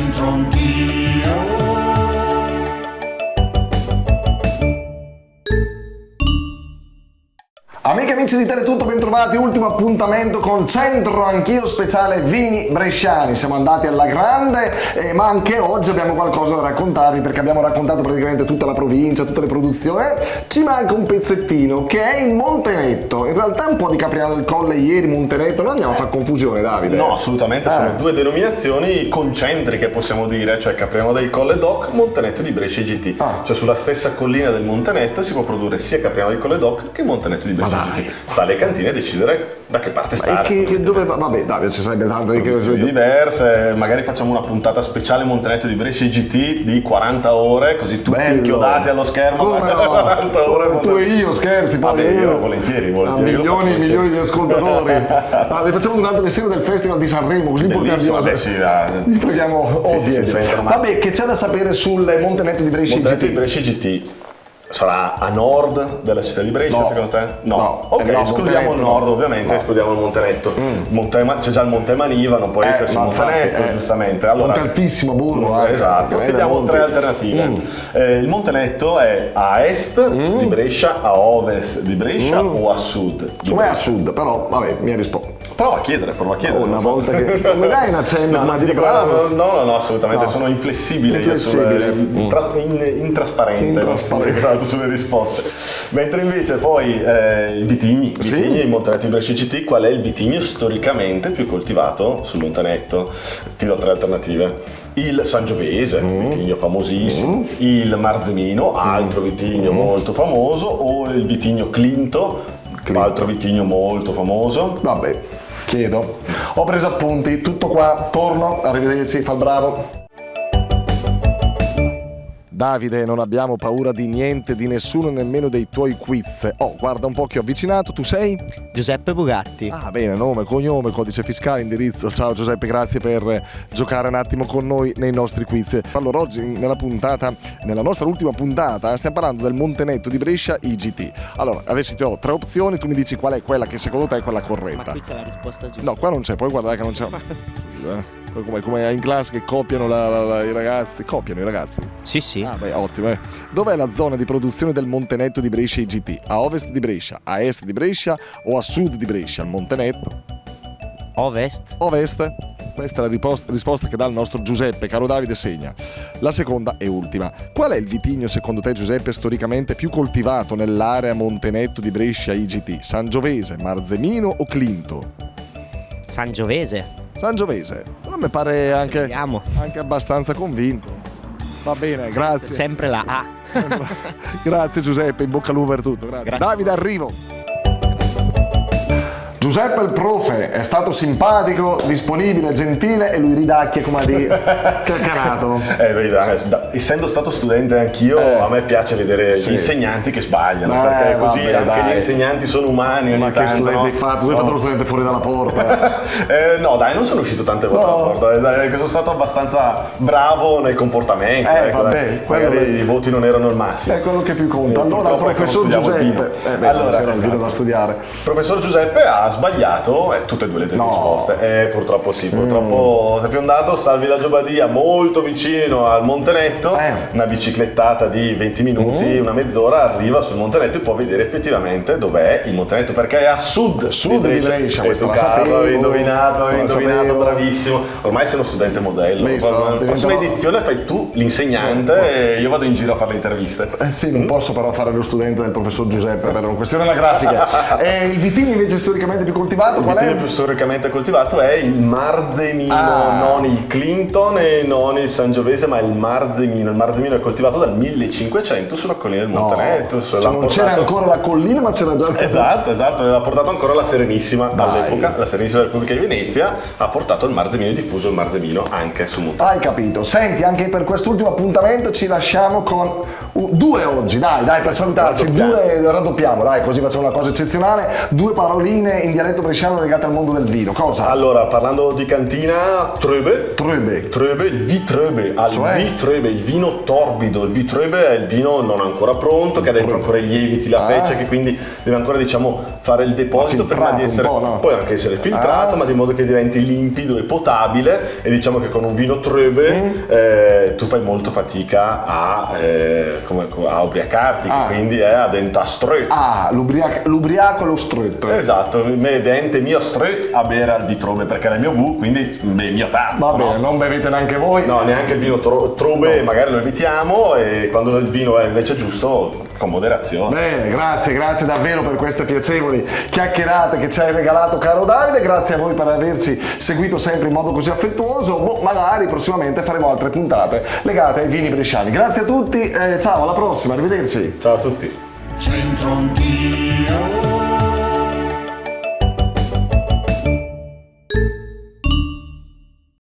dentro anch'io. Amiche e amici di Teletutto, bentrovati, ultimo appuntamento con Centro Anch'io speciale vini bresciani. Siamo andati alla grande, ma anche oggi abbiamo qualcosa da raccontarvi, perché abbiamo raccontato praticamente tutta la provincia, tutte le produzioni. Ci manca un pezzettino che è il Montenetto. In realtà un po' di Capriano del Colle ieri, Montenetto, non andiamo a fare confusione, Davide? No, assolutamente, sono due denominazioni concentriche, possiamo dire, cioè Capriano del Colle DOC, Montenetto di Brescia IGT. Cioè sulla stessa collina del Montenetto si può produrre sia Capriano del Colle DOC che Montenetto di Brescia IGT. Sta alle cantine decidere da che parte stare. E dove va? Vabbè, Davide, ci sarebbe tanto di diverse, magari facciamo una puntata speciale Montenetto di Brescia IGT di 40 ore, così tutti inchiodati allo schermo. Come no? 40 ore. Tu e io, scherzi, poi vabbè, io volentieri. Milioni di ascoltatori. Le facciamo durante le sere del Festival di Sanremo, così portiamo vabbè, sì, li freghiamo Vabbè, che c'è da sapere sul Montenetto di Brescia IGT? Montenetto di Brescia IGT sarà a nord della città di Brescia, secondo te? No. Ok, escludiamo il nord, ovviamente, escludiamo il Montenetto. C'è già il Monte Maniva, non può esserci il Montenetto, giustamente. Allora, Monte Altissimo, Burro. Esatto, ti diamo tre alternative. Il Montenetto è a est di Brescia, a ovest di Brescia o a sud? Com'è a sud, però, vabbè, mi ha risposto. Prova a chiedere. Una volta che mi dai un accenno, no, assolutamente, sono inflessibile. Intrasparente sulle risposte. Mentre invece poi i vitigni, il Montenetto di Brescia IGT, qual è il vitigno storicamente più coltivato sul Montenetto? Ti do tre alternative. Il Sangiovese, vitigno famosissimo, il Marzemino, altro vitigno molto famoso, o il vitigno Clinto, altro vitigno molto famoso. Vabbè, chiedo. Ho preso appunti, tutto qua, torno, arrivederci, fa il bravo. Davide, non abbiamo paura di niente, di nessuno, nemmeno dei tuoi quiz. Guarda un po' che ho avvicinato, tu sei? Giuseppe Bugatti. Bene, nome, cognome, codice fiscale, indirizzo. Ciao Giuseppe, grazie per giocare un attimo con noi nei nostri quiz. Allora, oggi nella nostra ultima puntata, stiamo parlando del Montenetto di Brescia IGT. Allora, adesso ti ho tre opzioni, tu mi dici qual è quella che secondo te è quella corretta. Ma qui c'è la risposta giusta. No, qua non c'è, puoi guardare che non c'è. Come in classe che copiano i ragazzi. Copiano i ragazzi? Sì. Beh, ottimo. Dov'è la zona di produzione del Montenetto di Brescia IGT? A ovest di Brescia, a est di Brescia o a sud di Brescia? Il Montenetto? Ovest. Questa è la risposta che dà il nostro Giuseppe. Caro Davide, segna. La seconda e ultima. Qual è il vitigno, secondo te, Giuseppe, storicamente più coltivato nell'area Montenetto di Brescia IGT? Sangiovese, Marzemino o Clinto? Sangiovese. Però mi pare anche abbastanza convinto. Va bene, grazie. Sempre la A. Grazie Giuseppe, in bocca al lupo per tutto. Grazie. Davide, arrivo. Giuseppe il profe è stato simpatico, disponibile, gentile e lui ridacchia come a dire cacarato. Essendo stato studente anch'io, a me piace vedere gli insegnanti che sbagliano, perché così gli insegnanti sono umani. Ma che studente hai fatto? Tu hai fatto lo studente fuori dalla porta? No, dai, non sono uscito tante volte dalla porta, sono stato abbastanza bravo nel comportamento. Magari i voti non erano il massimo. È quello che più conta. Allora, il professor Giuseppe. C'era il vino da studiare. Il professor Giuseppe ha sbagliato tutte e due le tue risposte. Purtroppo sì, purtroppo sei fiondato, sta al villaggio Badia, molto vicino al Montenetto, una biciclettata di 20 minuti, una mezz'ora, arriva sul Montenetto e può vedere effettivamente dov'è il Montenetto, perché è a sud di Brescia. Questo l'avevi indovinato, bravissimo. Ormai sei uno studente modello. La prossima edizione fai tu l'insegnante e io vado in giro a fare le interviste. Sì, non posso però fare lo studente del professor Giuseppe per una questione della grafica. E il vitigno invece storicamente più coltivato, il vitigno più storicamente coltivato è il Marzemino, non il Clinton e non il Sangiovese, ma il Marzemino. Il Marzemino è coltivato dal 1500 sulla collina del Montenetto. Non c'era ancora la collina, ma c'era già il Esatto, aveva portato ancora la Serenissima dall'epoca, la Serenissima Repubblica di Venezia ha portato il Marzemino, diffuso il Marzemino anche sul Montenetto. Hai capito. Senti, anche per quest'ultimo appuntamento ci lasciamo con due oggi, dai, per salutarci, due raddoppiamo, dai, così facciamo una cosa eccezionale, due paroline in dialetto bresciano legato al mondo del vino? Cosa? Allora, parlando di cantina, Tröbe. Tröbe. Il Vitröbe, Vitröbe, il vino torbido. Il Vitröbe è il vino non ancora pronto, che ha dentro ancora i lieviti, la feccia, che quindi deve ancora, diciamo, fare il deposito prima di essere, può anche essere filtrato, ma di modo che diventi limpido e potabile. E diciamo che con un vino Tröbe tu fai molto fatica a ubriacarti, che quindi a denta ströt. L'ubriaco e lo stretto. Esatto, me dente mio ströt a bere al Vitröbe, perché è il mio bu, quindi il mio tatto. Va bene, non bevete neanche voi. No, neanche il vino Tröbe, magari lo evitiamo, e quando il vino è invece giusto, con moderazione. Bene, grazie davvero per queste piacevoli chiacchierate che ci hai regalato, caro Davide. Grazie a voi per averci seguito sempre in modo così affettuoso. Magari prossimamente faremo altre puntate legate ai vini bresciani. Grazie a tutti, ciao, alla prossima, arrivederci. Ciao a tutti. Centro Anch'io.